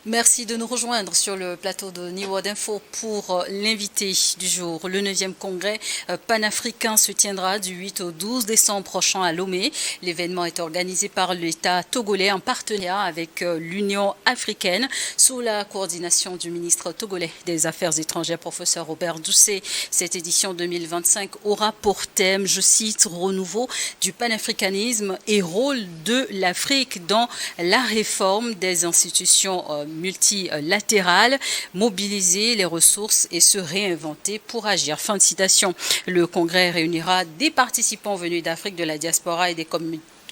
Merci de nous rejoindre sur le plateau de New World Info pour l'invité du jour. Le 9e congrès panafricain se tiendra du 8 au 12 décembre prochain à Lomé. L'événement est organisé par l'État togolais en partenariat avec l'Union africaine sous la coordination du ministre togolais des Affaires étrangères, professeur Robert Doucet. Cette édition 2025 aura pour thème, je cite, renouveau du panafricanisme et rôle de l'Afrique dans la réforme des institutions multilatérales, mobiliser les ressources et se réinventer pour agir. Fin de citation. Le congrès réunira des participants venus d'Afrique, de la diaspora et des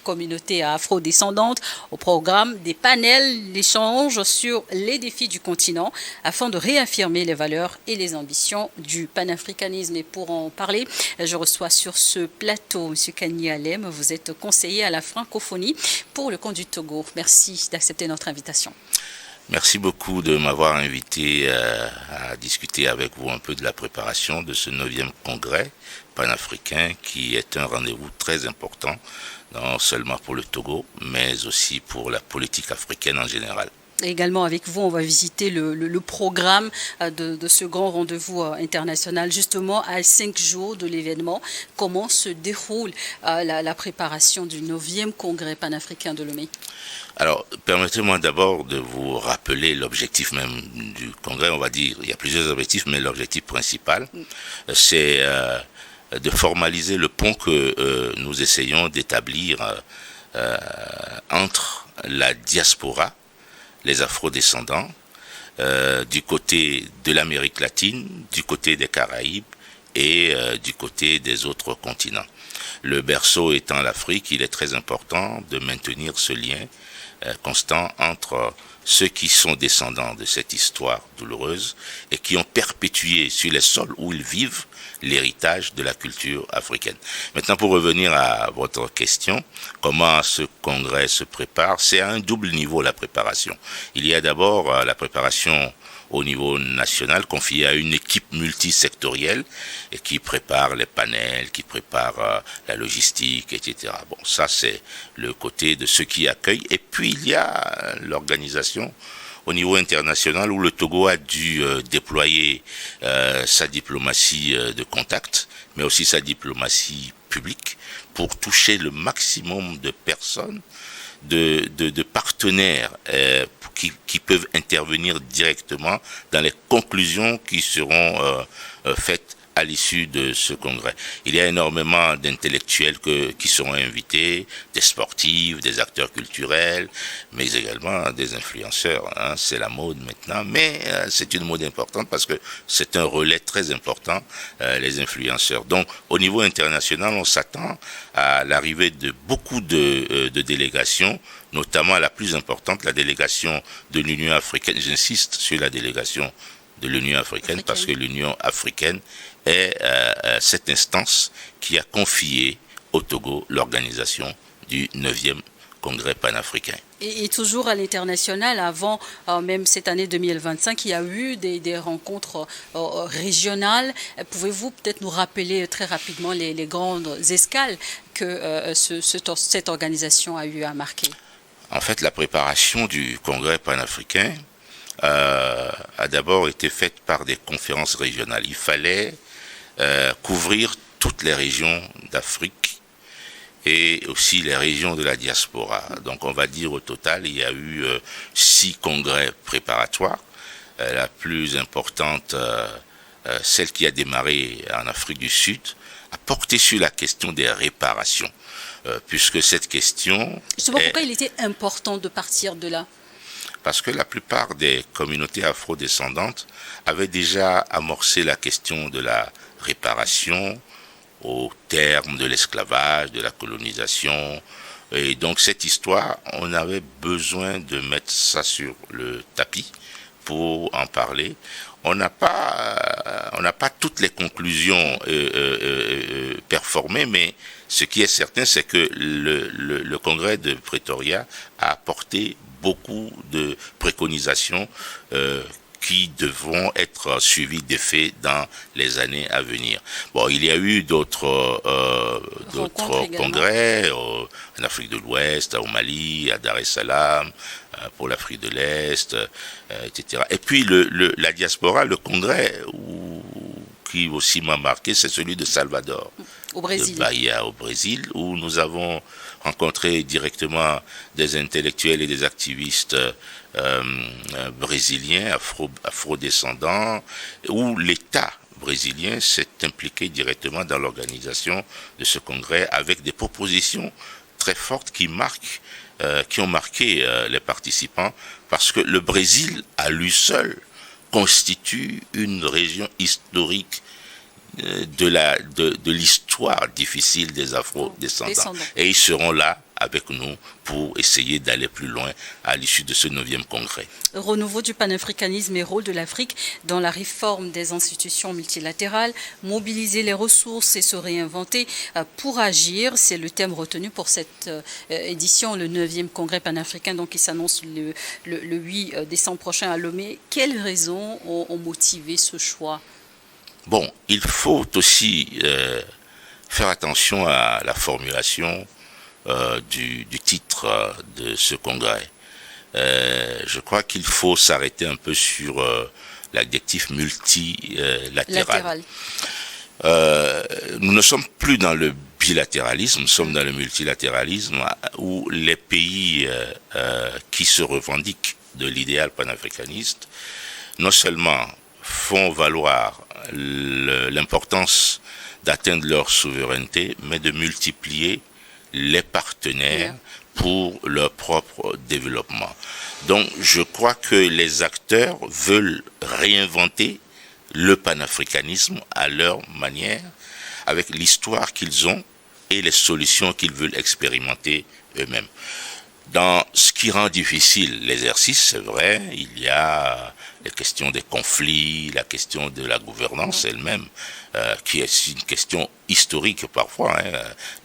communautés afro-descendantes. Au programme des panels d'échange sur les défis du continent afin de réaffirmer les valeurs et les ambitions du panafricanisme. Et pour en parler, je reçois sur ce plateau M. Kani Alem. Vous êtes conseiller à la francophonie pour le compte du Togo. Merci d'accepter notre invitation. Merci beaucoup de m'avoir invité à discuter avec vous un peu de la préparation de ce 9e congrès panafricain qui est un rendez-vous très important, non seulement pour le Togo, mais aussi pour la politique africaine en général. Également avec vous, on va visiter le programme de ce grand rendez-vous international, justement à 5 jours de l'événement. Comment se déroule la préparation du 9e congrès panafricain de Lomé? Alors, permettez-moi d'abord de vous rappeler l'objectif même du congrès. On va dire, il y a plusieurs objectifs, mais l'objectif principal, c'est de formaliser le pont que nous essayons d'établir entre la diaspora, les afro-descendants, du côté de l'Amérique latine, du côté des Caraïbes et du côté des autres continents. Le berceau étant l'Afrique, il est très important de maintenir ce lien constant entre ceux qui sont descendants de cette histoire douloureuse et qui ont perpétué sur les sols où ils vivent l'héritage de la culture africaine. Maintenant, pour revenir à votre question, comment ce congrès se prépare? C'est à un double niveau la préparation. Il y a d'abord la préparation au niveau national, confié à une équipe multisectorielle et qui prépare les panels, qui prépare la logistique, etc. Bon, ça c'est le côté de ceux qui accueillent. Et puis il y a l'organisation au niveau international où le Togo a dû déployer sa diplomatie de contact, mais aussi sa diplomatie publique pour toucher le maximum de personnes, de partenaires qui peuvent intervenir directement dans les conclusions qui seront faites à l'issue de ce congrès. Il y a énormément d'intellectuels qui seront invités, des sportifs, des acteurs culturels, mais également des influenceurs. Hein. C'est la mode maintenant, mais c'est une mode importante parce que c'est un relais très important, les influenceurs. Donc, au niveau international, on s'attend à l'arrivée de beaucoup de délégations, notamment la plus importante, la délégation de l'Union africaine. J'insiste sur la délégation de l'Union africaine parce que l'Union africaine est cette instance qui a confié au Togo l'organisation du 9e congrès panafricain. Et toujours à l'international, avant même cette année 2025, il y a eu des rencontres régionales. Pouvez-vous peut-être nous rappeler très rapidement les grandes escales que cette organisation a eu à marquer? En fait, la préparation du congrès panafricain a d'abord été faite par des conférences régionales. Il fallait couvrir toutes les régions d'Afrique et aussi les régions de la diaspora. Donc on va dire au total, il y a eu 6 congrès préparatoires. La plus importante, celle qui a démarré en Afrique du Sud, a porté sur la question des réparations. Puisque cette question... Justement, pourquoi il était important de partir de là? Parce que la plupart des communautés afro-descendantes avaient déjà amorcé la question de la réparation au terme de l'esclavage, de la colonisation. Et donc cette histoire, on avait besoin de mettre ça sur le tapis pour en parler. On n'a pas toutes les conclusions performées, mais ce qui est certain, c'est que le congrès de Pretoria a apporté beaucoup de préconisations qui devront être suivis d'effets dans les années à venir. Bon, il y a eu d'autres congrès en Afrique de l'Ouest, au Mali, à Dar es Salaam, pour l'Afrique de l'Est, etc. Et puis la diaspora, le congrès qui aussi m'a marqué, c'est celui de Salvador, au Brésil. de Bahia au Brésil, où nous avons rencontré directement des intellectuels et des activistes brésiliens, afro-descendants, où l'État brésilien s'est impliqué directement dans l'organisation de ce congrès avec des propositions très fortes qui ont marqué les participants, parce que le Brésil, à lui seul, constitue une région historique de l'histoire difficile des afro-descendants. Et ils seront là avec nous pour essayer d'aller plus loin à l'issue de ce 9e congrès. Renouveau du panafricanisme et rôle de l'Afrique dans la réforme des institutions multilatérales, mobiliser les ressources et se réinventer pour agir, c'est le thème retenu pour cette édition, le 9e congrès panafricain, donc qui s'annonce le 8 décembre prochain à Lomé. Quelles raisons ont motivé ce choix ? Bon, il faut aussi faire attention à la formulation du titre de ce congrès. Je crois qu'il faut s'arrêter un peu sur l'adjectif multilatéral. Nous ne sommes plus dans le bilatéralisme, nous sommes dans le multilatéralisme où les pays qui se revendiquent de l'idéal panafricaniste non seulement font valoir l'importance d'atteindre leur souveraineté, mais de multiplier les partenaires pour leur propre développement. Donc, je crois que les acteurs veulent réinventer le panafricanisme à leur manière, avec l'histoire qu'ils ont et les solutions qu'ils veulent expérimenter eux-mêmes. Dans ce qui rend difficile l'exercice, c'est vrai, il y a les questions des conflits, la question de la gouvernance elle-même, qui est une question historique parfois.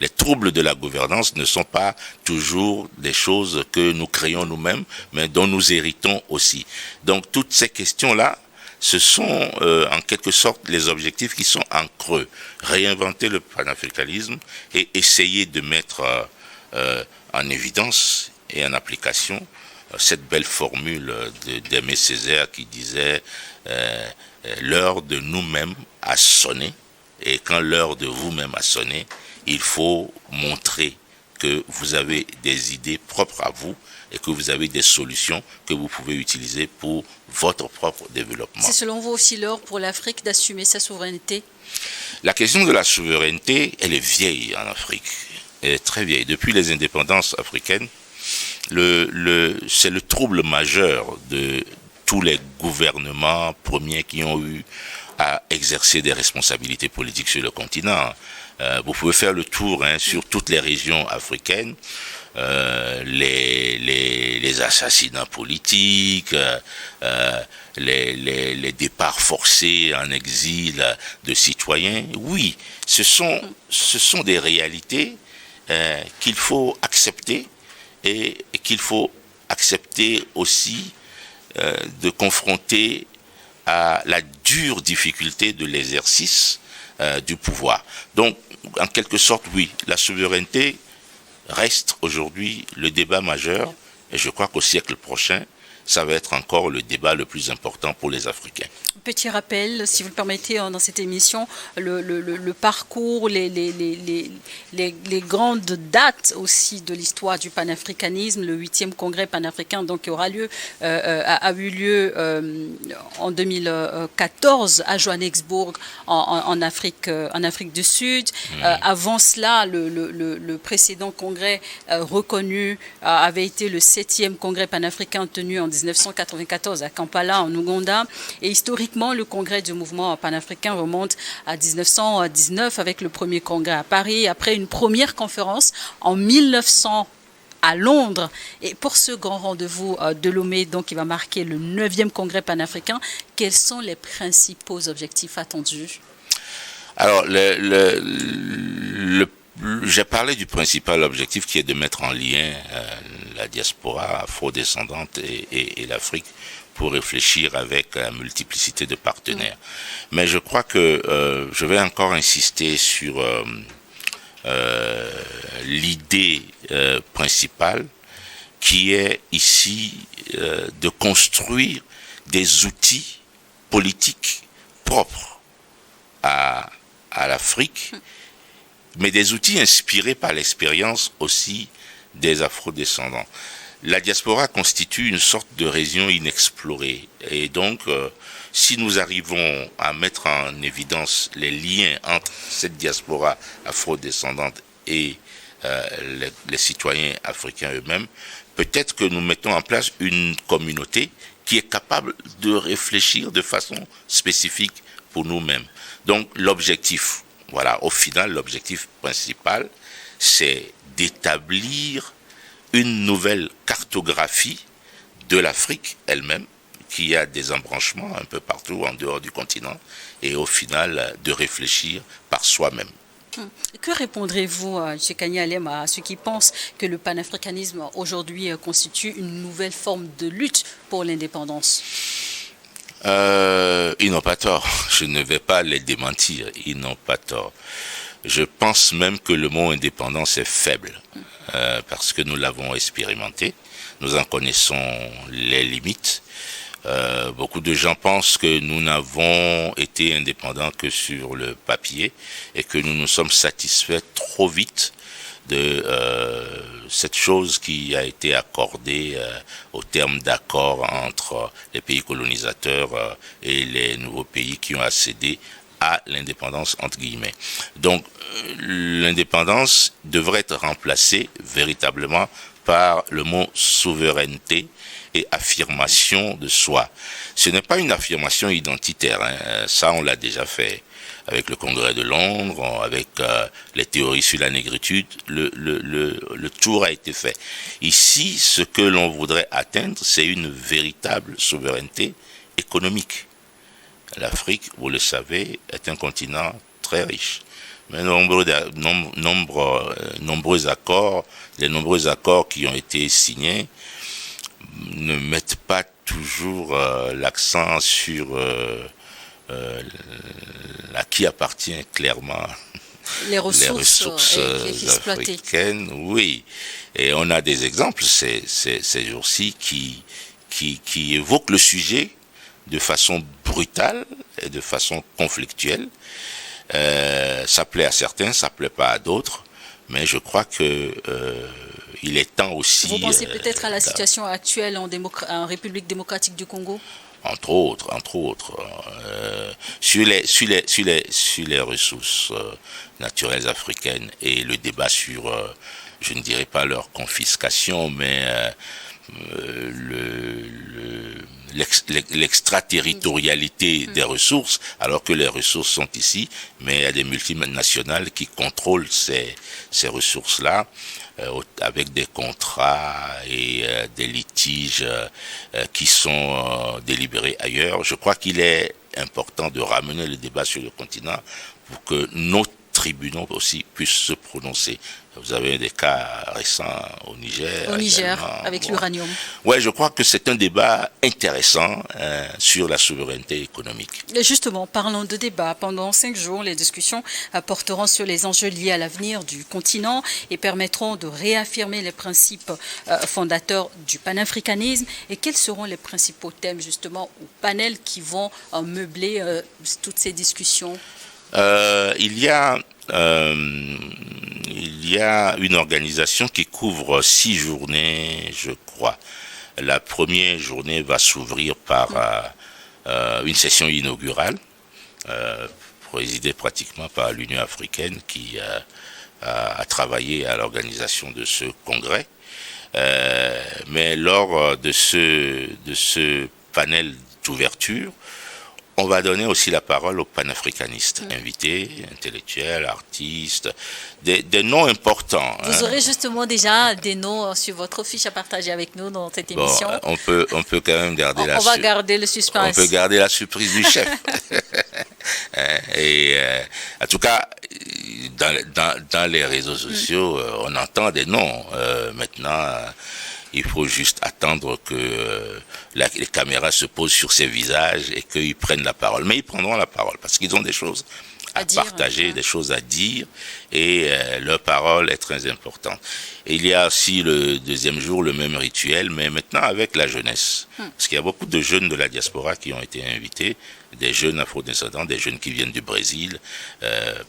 Les troubles de la gouvernance ne sont pas toujours des choses que nous créons nous-mêmes, mais dont nous héritons aussi. Donc toutes ces questions-là, ce sont en quelque sorte les objectifs qui sont en creux. Réinventer le panafricanisme et essayer de mettre en évidence et en application cette belle formule d'Aimé Césaire qui disait l'heure de nous-mêmes a sonné, et quand l'heure de vous-même a sonné, il faut montrer que vous avez des idées propres à vous et que vous avez des solutions que vous pouvez utiliser pour votre propre développement. C'est selon vous aussi l'heure pour l'Afrique d'assumer sa souveraineté ? La question de la souveraineté, elle est vieille en Afrique, elle est très vieille. Depuis les indépendances africaines, c'est le trouble majeur de tous les gouvernements premiers qui ont eu à exercer des responsabilités politiques sur le continent. Vous pouvez faire le tour sur toutes les régions africaines, les assassinats politiques, les départs forcés en exil de citoyens. Oui, ce sont des réalités qu'il faut accepter, et qu'il faut accepter aussi de confronter à la dure difficulté de l'exercice du pouvoir. Donc, en quelque sorte, oui, la souveraineté reste aujourd'hui le débat majeur, et je crois qu'au siècle prochain, ça va être encore le débat le plus important pour les Africains. Petit rappel, si vous le permettez, dans cette émission, le parcours, les grandes dates aussi de l'histoire du panafricanisme, le 8e congrès panafricain, donc qui aura lieu, a eu lieu en 2014 à Johannesburg, en Afrique du Sud. Avant cela, le précédent congrès reconnu avait été le 7e congrès panafricain tenu en 1994 à Kampala, en Ouganda. Et historiquement, le congrès du mouvement panafricain remonte à 1919 avec le premier congrès à Paris, après une première conférence en 1900 à Londres. Et pour ce grand rendez-vous de Lomé, donc, qui va marquer le 9e congrès panafricain, quels sont les principaux objectifs attendus ? Alors, j'ai parlé du principal objectif qui est de mettre en lien la diaspora afro-descendante et l'Afrique pour réfléchir avec une multiplicité de partenaires. Mais je crois que je vais encore insister sur l'idée principale qui est ici de construire des outils politiques propres à l'Afrique, mais des outils inspirés par l'expérience aussi des afrodescendants. La diaspora constitue une sorte de région inexplorée. Et donc, si nous arrivons à mettre en évidence les liens entre cette diaspora afrodescendante et les citoyens africains eux-mêmes, peut-être que nous mettons en place une communauté qui est capable de réfléchir de façon spécifique pour nous-mêmes. Donc, l'objectif, voilà, au final, l'objectif principal, c'est d'établir une nouvelle cartographie de l'Afrique elle-même, qui a des embranchements un peu partout en dehors du continent, et au final, de réfléchir par soi-même. Que répondrez-vous, M. Kani Alem, à ceux qui pensent que le panafricanisme aujourd'hui constitue une nouvelle forme de lutte pour l'indépendance? Ils n'ont pas tort. Je ne vais pas les démentir. Ils n'ont pas tort. Je pense même que le mot indépendance est faible, parce que nous l'avons expérimenté. Nous en connaissons les limites. Beaucoup de gens pensent que nous n'avons été indépendants que sur le papier et que nous nous sommes satisfaits trop vite de cette chose qui a été accordée au terme d'accords entre les pays colonisateurs et les nouveaux pays qui ont accédé à l'indépendance entre guillemets. Donc l'indépendance devrait être remplacée véritablement par le mot souveraineté et affirmation de soi. Ce n'est pas une affirmation identitaire, hein. Ça on l'a déjà fait avec le Congrès de Londres, avec les théories sur la négritude, le tour a été fait. Ici, ce que l'on voudrait atteindre, c'est une véritable souveraineté économique. L'Afrique, vous le savez, est un continent très riche. Mais les nombreux accords qui ont été signés ne mettent pas toujours l'accent sur à qui appartient clairement les ressources africaines. Oui, et on a des exemples ces jours-ci qui évoquent le sujet de façon brutale et de façon conflictuelle. Ça plaît à certains, ça plaît pas à d'autres, mais je crois que il est temps aussi. Vous pensez peut-être à la situation actuelle en République démocratique du Congo? Entre autres, sur les ressources naturelles africaines et le débat sur, je ne dirais pas leur confiscation, mais l'extraterritorialité des ressources, alors que les ressources sont ici, mais il y a des multinationales qui contrôlent ces ressources-là, avec des contrats et des litiges qui sont délibérés ailleurs. Je crois qu'il est important de ramener le débat sur le continent pour que nos tribunaux aussi puissent se prononcer. Vous avez des cas récents au Niger. Au Niger, avec l'uranium. Ouais, je crois que c'est un débat intéressant sur la souveraineté économique. Et justement, parlons de débat. Pendant 5 jours, les discussions porteront sur les enjeux liés à l'avenir du continent et permettront de réaffirmer les principes fondateurs du panafricanisme. Et quels seront les principaux thèmes, justement, ou panels qui vont meubler toutes ces discussions? Il y a une organisation qui couvre 6 journées, je crois. La première journée va s'ouvrir par une session inaugurale, présidée pratiquement par l'Union africaine qui a travaillé à l'organisation de ce congrès. Mais lors de ce panel d'ouverture, on va donner aussi la parole aux panafricanistes, invités, intellectuels, artistes, des noms importants. Vous aurez justement déjà des noms sur votre fiche à partager avec nous dans cette émission. On peut quand même garder on va garder le suspense. On peut garder la surprise du chef. Et en tout cas, dans les réseaux sociaux, on entend des noms. Maintenant, Il faut juste attendre que les caméras se posent sur ces visages et qu'ils prennent la parole. Mais ils prendront la parole parce qu'ils ont des choses à partager, des choses à dire, et leur parole est très importante. Et il y a aussi le deuxième jour le même rituel, mais maintenant avec la jeunesse. Parce qu'il y a beaucoup de jeunes de la diaspora qui ont été invités, des jeunes afro-descendants, des jeunes qui viennent du Brésil.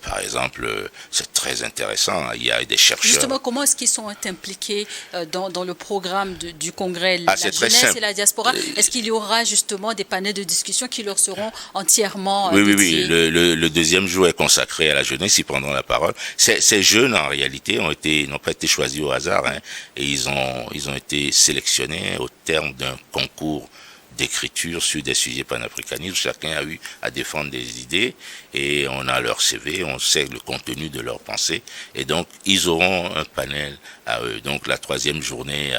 Par exemple, c'est très intéressant, il y a des chercheurs. Justement, comment est-ce qu'ils sont impliqués dans le programme du congrès, la jeunesse et la diaspora? Est-ce qu'il y aura justement des panels de discussion qui leur seront entièrement dédiés? Oui. Le deuxième jour est consacré à la jeunesse, ils prendront la parole. Ces jeunes, en réalité, n'ont pas été choisis au hasard, hein, et ils ont été sélectionnés au terme d'un concours d'écriture sur des sujets panafricanistes. Chacun a eu à défendre des idées et on a leur CV, on sait le contenu de leurs pensées et donc ils auront un panel à eux. Donc la troisième journée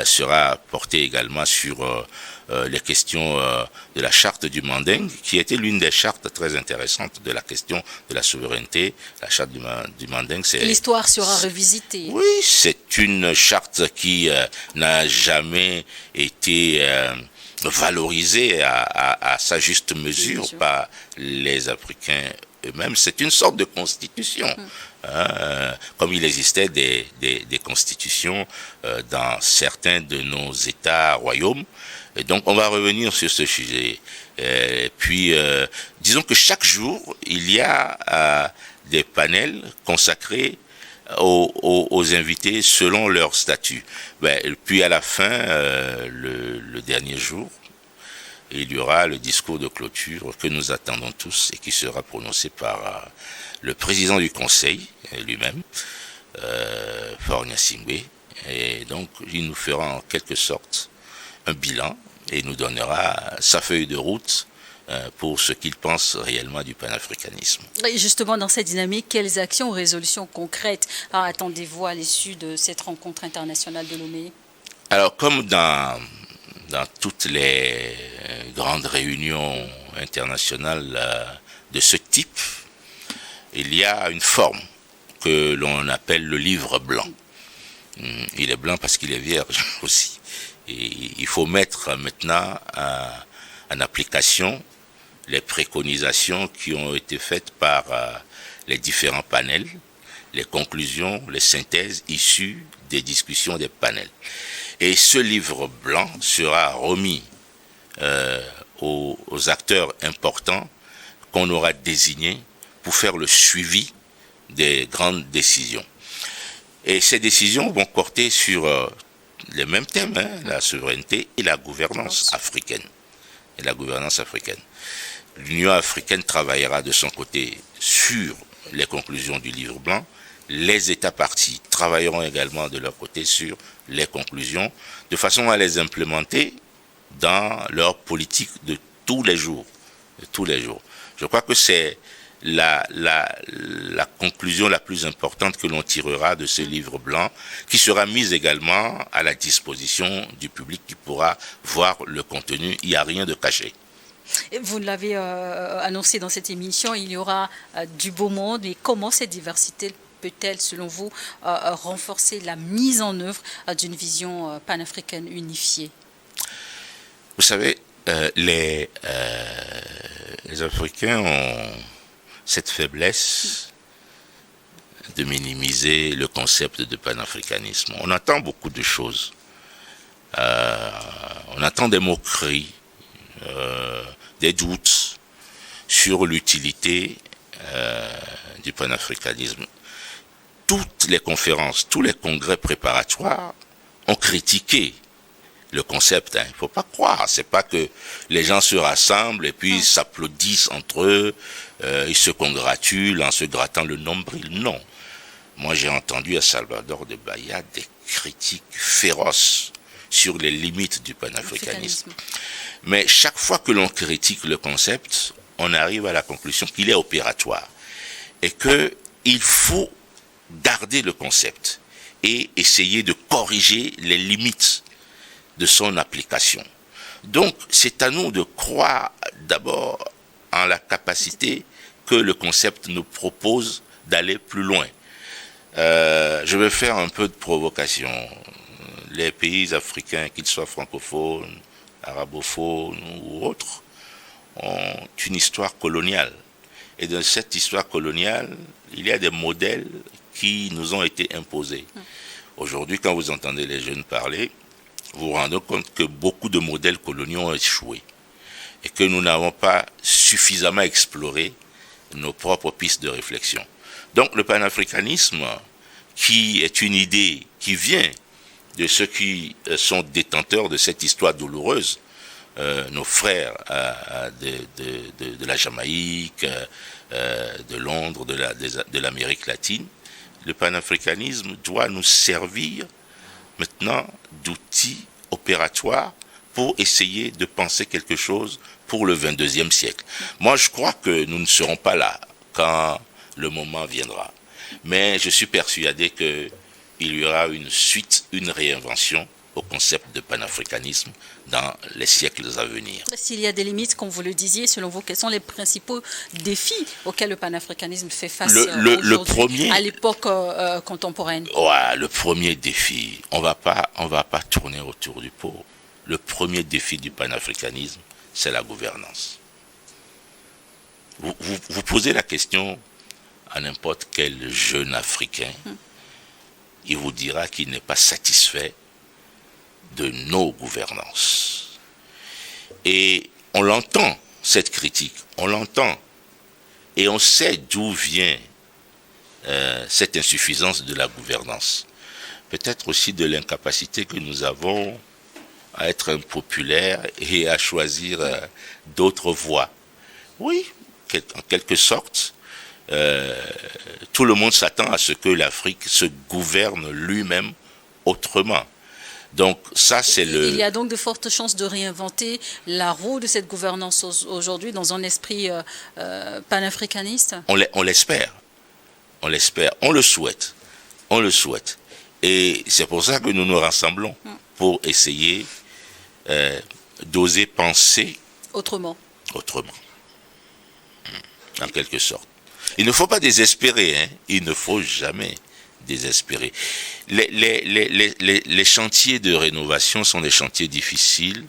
sera portée également sur les questions de la charte du Manding, qui était l'une des chartes très intéressantes de la question de la souveraineté. La charte du Manding, c'est... L'histoire sera revisitée. Oui, c'est une charte qui n'a jamais été valorisée à sa juste mesure par les Africains eux-mêmes. C'est une sorte de constitution. Comme il existait des constitutions dans certains de nos États royaumes. Et donc, on va revenir sur ce sujet. Et puis, disons que chaque jour, il y a des panels consacrés aux invités selon leur statut. Puis à la fin, le dernier jour, il y aura le discours de clôture que nous attendons tous et qui sera prononcé par le président du Conseil lui-même, Faure Gnassingbé. Et donc, il nous fera en quelque sorte un bilan et nous donnera sa feuille de route pour ce qu'il pense réellement du panafricanisme. Et justement, dans cette dynamique, quelles actions ou résolutions concrètes attendez-vous à l'issue de cette rencontre internationale de Lomé? Alors, comme dans toutes les grandes réunions internationales de ce type, il y a une forme que l'on appelle le livre blanc. Il est blanc parce qu'il est vierge aussi. Et il faut mettre maintenant en application les préconisations qui ont été faites par les différents panels, les conclusions, les synthèses issues des discussions des panels. Et ce livre blanc sera remis aux acteurs importants qu'on aura désignés pour faire le suivi des grandes décisions. Et ces décisions vont porter sur les mêmes thèmes, la souveraineté et la gouvernance africaine. L'Union africaine travaillera de son côté sur les conclusions du livre blanc. Les États parties travailleront également de leur côté sur les conclusions, de façon à les implémenter dans leur politique de tous les jours. Je crois que c'est la conclusion la plus importante que l'on tirera de ce livre blanc, qui sera mise également à la disposition du public qui pourra voir le contenu. Il n'y a rien de caché. Vous l'avez annoncé dans cette émission, il y aura du beau monde. Et comment cette diversité peut-elle, selon vous, renforcer la mise en œuvre d'une vision panafricaine unifiée? Vous savez, les Africains ont cette faiblesse de minimiser le concept de panafricanisme. On entend beaucoup de choses. On entend des moqueries, des doutes sur l'utilité du panafricanisme. Toutes les conférences, tous les congrès préparatoires ont critiqué le concept. Il ne faut pas croire. C'est pas que les gens se rassemblent et puis s'applaudissent entre eux, ils se congratulent en se grattant le nombril. Non. Moi, j'ai entendu à Salvador de Bahia des critiques féroces sur les limites du panafricanisme. Mais chaque fois que l'on critique le concept, on arrive à la conclusion qu'il est opératoire et qu'il faut garder le concept et essayer de corriger les limites de son application. Donc, c'est à nous de croire d'abord en la capacité que le concept nous propose d'aller plus loin. Je vais faire un peu de provocation. les pays africains, qu'ils soient francophones, arabophones ou autres, ont une histoire coloniale. Et dans cette histoire coloniale, il y a des modèles qui nous ont été imposés. Aujourd'hui, quand vous entendez les jeunes parler, vous vous rendez compte que beaucoup de modèles coloniaux ont échoué et que nous n'avons pas suffisamment exploré nos propres pistes de réflexion. Donc le panafricanisme, qui est une idée qui vient de ceux qui sont détenteurs de cette histoire douloureuse, nos frères de la Jamaïque, de Londres, de l'Amérique latine, le panafricanisme doit nous servir maintenant d'outil opératoire pour essayer de penser quelque chose pour le 22e siècle. Moi, je crois que nous ne serons pas là quand le moment viendra. Mais je suis persuadé qu'il y aura une suite, une réinvention au concept de panafricanisme dans les siècles à venir. S'il y a des limites, comme vous le disiez, selon vous, quels sont les principaux défis auxquels le panafricanisme fait face aujourd'hui, à l'époque contemporaine? Ouais, le premier défi, on va pas tourner autour du pot. Le premier défi du panafricanisme, c'est la gouvernance. Vous posez la question à n'importe quel jeune Africain, il vous dira qu'il n'est pas satisfait de nos gouvernances. Et on l'entend, cette critique, on l'entend. Et on sait d'où vient cette insuffisance de la gouvernance. Peut-être aussi de l'incapacité que nous avons à être impopulaires et à choisir d'autres voies. Oui, en quelque sorte, tout le monde s'attend à ce que l'Afrique se gouverne lui-même autrement. Donc ça, c'est Il y a donc de fortes chances de réinventer la roue de cette gouvernance aujourd'hui dans un esprit panafricaniste. On l'espère, on le souhaite, Et c'est pour ça que nous nous rassemblons, pour essayer d'oser penser autrement, en quelque sorte. Il ne faut pas désespérer, hein. Il ne faut jamais désespérer. Les chantiers de rénovation sont des chantiers difficiles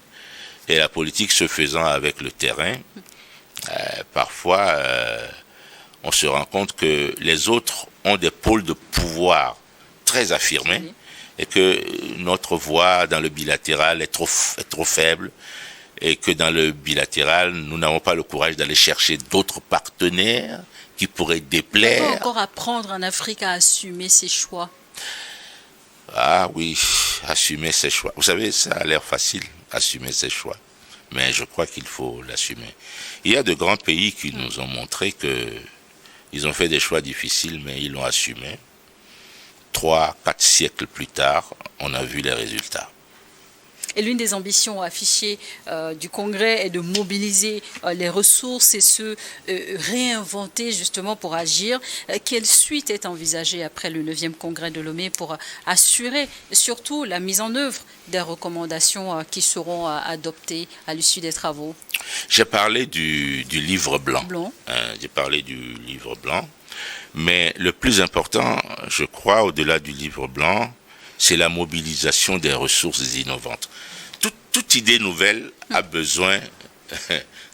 et la politique se faisant avec le terrain, parfois on se rend compte que les autres ont des pôles de pouvoir très affirmés et que notre voix dans le bilatéral est trop faible et que dans le bilatéral, nous n'avons pas le courage d'aller chercher d'autres partenaires qui pourraient déplaire. Il faut encore apprendre en Afrique à assumer ses choix. Ah oui, assumer ses choix. Vous savez, ça a l'air facile, assumer ses choix. Mais je crois qu'il faut l'assumer. Il y a de grands pays qui nous ont montré qu'ils ont fait des choix difficiles, mais ils l'ont assumé. 3-4 siècles plus tard, on a vu les résultats. Et l'une des ambitions affichées du Congrès est de mobiliser les ressources et se réinventer justement pour agir. Quelle suite est envisagée après le 9e Congrès de Lomé pour assurer surtout la mise en œuvre des recommandations qui seront adoptées à l'issue des travaux? J'ai parlé du livre blanc. J'ai parlé du livre blanc. Mais le plus important, je crois, au-delà du livre blanc, c'est la mobilisation des ressources innovantes. Toute idée nouvelle a besoin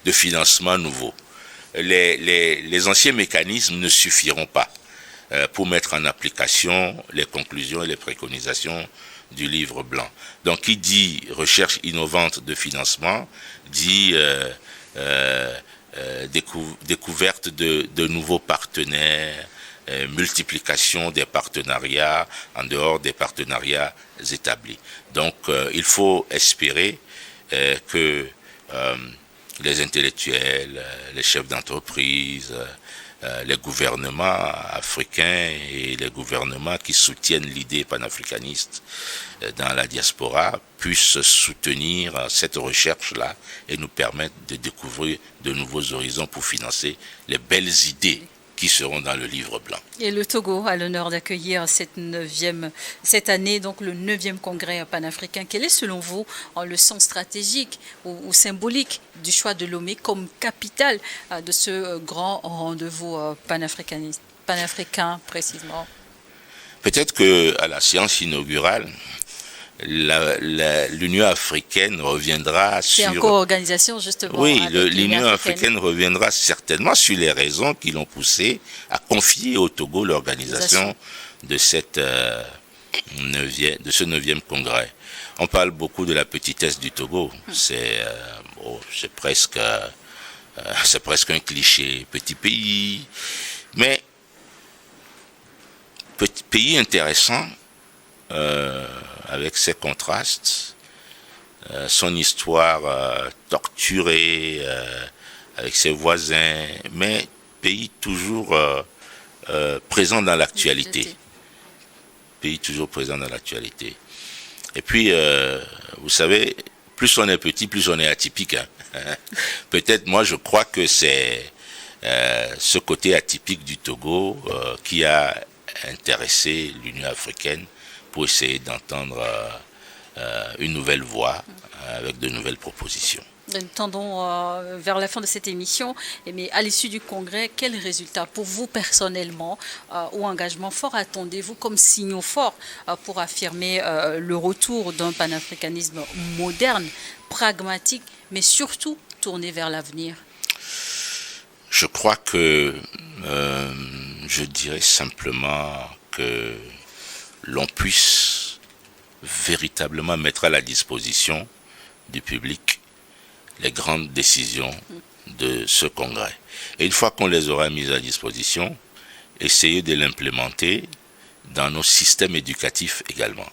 de financement nouveau. Les anciens mécanismes ne suffiront pas pour mettre en application les conclusions et les préconisations du livre blanc. Donc, qui dit recherche innovante de financement, dit découverte de nouveaux partenaires, multiplication des partenariats en dehors des partenariats établis. Donc, il faut espérer que les intellectuels, les chefs d'entreprise, les gouvernements africains et les gouvernements qui soutiennent l'idée panafricaniste dans la diaspora puissent soutenir cette recherche-là et nous permettre de découvrir de nouveaux horizons pour financer les belles idées qui seront dans le livre blanc. Et le Togo a l'honneur d'accueillir cette année, donc le 9e congrès panafricain. Quel est selon vous le sens stratégique ou symbolique du choix de Lomé comme capitale de ce grand rendez-vous panafricain précisément? Peut-être qu'à la séance inaugurale, l'Union africaine reviendra sur... C'est en co-organisation, justement. Oui, l'Union africaine reviendra certainement sur les raisons qui l'ont poussé à confier au Togo l'organisation de ce 9e congrès. On parle beaucoup de la petitesse du Togo. C'est presque un cliché. Petit pays, mais petit pays intéressant, avec ses contrastes, son histoire torturée, avec ses voisins, mais pays toujours présent dans l'actualité. Pays toujours présent dans l'actualité. Et puis, vous savez, plus on est petit, plus on est atypique. Hein. Peut-être, moi, je crois que c'est ce côté atypique du Togo qui a intéressé l'Union africaine pour essayer d'entendre une nouvelle voix avec de nouvelles propositions. Nous tendons vers la fin de cette émission, mais à l'issue du congrès, quels résultats pour vous personnellement ou engagement fort attendez-vous comme signaux forts pour affirmer le retour d'un panafricanisme moderne, pragmatique, mais surtout tourné vers l'avenir? Je crois que je dirais simplement que l'on puisse véritablement mettre à la disposition du public les grandes décisions de ce congrès. Et une fois qu'on les aura mises à disposition, essayer de l'implémenter dans nos systèmes éducatifs également.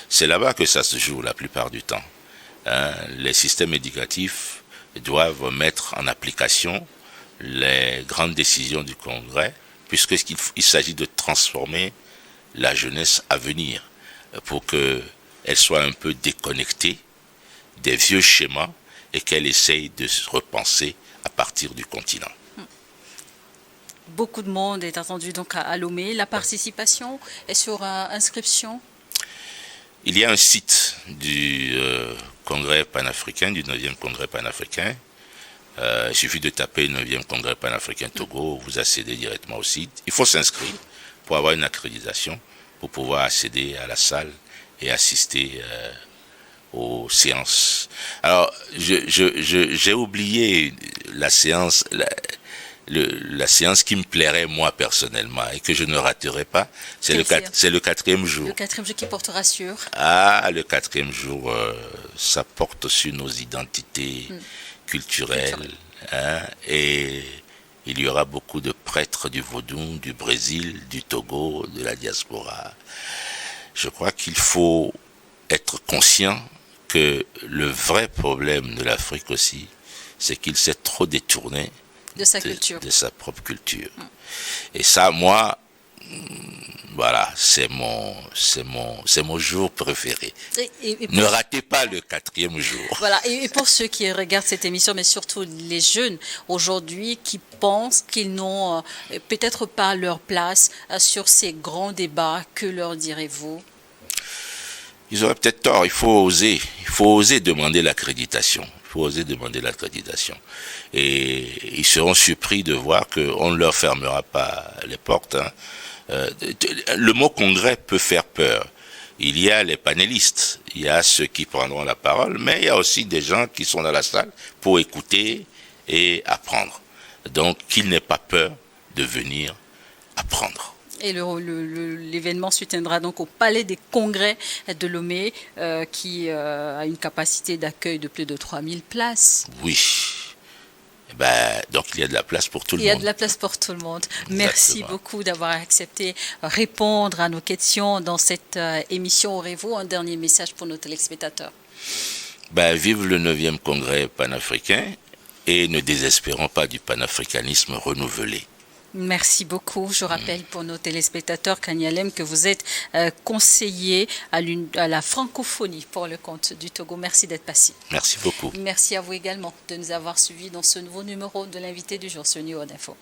C'est là-bas que ça se joue la plupart du temps. Les systèmes éducatifs doivent mettre en application les grandes décisions du congrès, puisqu'il s'agit de transformer la jeunesse à venir pour qu'elle soit un peu déconnectée des vieux schémas et qu'elle essaye de se repenser à partir du continent. Beaucoup de monde est attendu donc à Lomé. La participation est sur inscription? Il y a un site du congrès panafricain, du 9e congrès panafricain. Il suffit de taper 9e congrès panafricain Togo, vous accédez directement au site. Il faut s'inscrire pour avoir une accréditation, pour pouvoir accéder à la salle et assister aux séances. Alors, j'ai oublié la séance, la séance qui me plairait moi personnellement et que je ne raterai pas. C'est le 4e jour. Le 4e jour qui portera sur? Le 4e jour, ça porte sur nos identités culturelles. Et il y aura beaucoup de prêtres du Vaudou, du Brésil, du Togo, de la diaspora. Je crois qu'il faut être conscient que le vrai problème de l'Afrique aussi, c'est qu'il s'est trop détourné de sa propre culture. Et ça, moi, voilà, c'est mon jour préféré. Ne ratez pas le 4e jour. Voilà, et pour ceux qui regardent cette émission, mais surtout les jeunes aujourd'hui qui pensent qu'ils n'ont peut-être pas leur place sur ces grands débats, que leur direz-vous? Ils auraient peut-être tort, il faut oser demander l'accréditation. Et ils seront surpris de voir qu'on ne leur fermera pas les portes. Hein. Le mot congrès peut faire peur. Il y a les panélistes, il y a ceux qui prendront la parole, mais il y a aussi des gens qui sont dans la salle pour écouter et apprendre. Donc, qu'il n'ait pas peur de venir apprendre. Et l'événement se tiendra donc au Palais des Congrès de Lomé, qui a une capacité d'accueil de plus de 3000 places. Oui. Donc il y a de la place pour tout le monde. Il y a de la place pour tout le monde. Exactement. Merci beaucoup d'avoir accepté répondre à nos questions dans cette émission. Aurez-vous un dernier message pour nos téléspectateurs? Vive le 9e congrès panafricain et ne désespérons pas du panafricanisme renouvelé. Merci beaucoup. Je rappelle pour nos téléspectateurs, Kanyalem, que vous êtes conseiller à la francophonie pour le compte du Togo. Merci d'être passé. Merci beaucoup. Merci à vous également de nous avoir suivis dans ce nouveau numéro de l'invité du jour sur New World Info.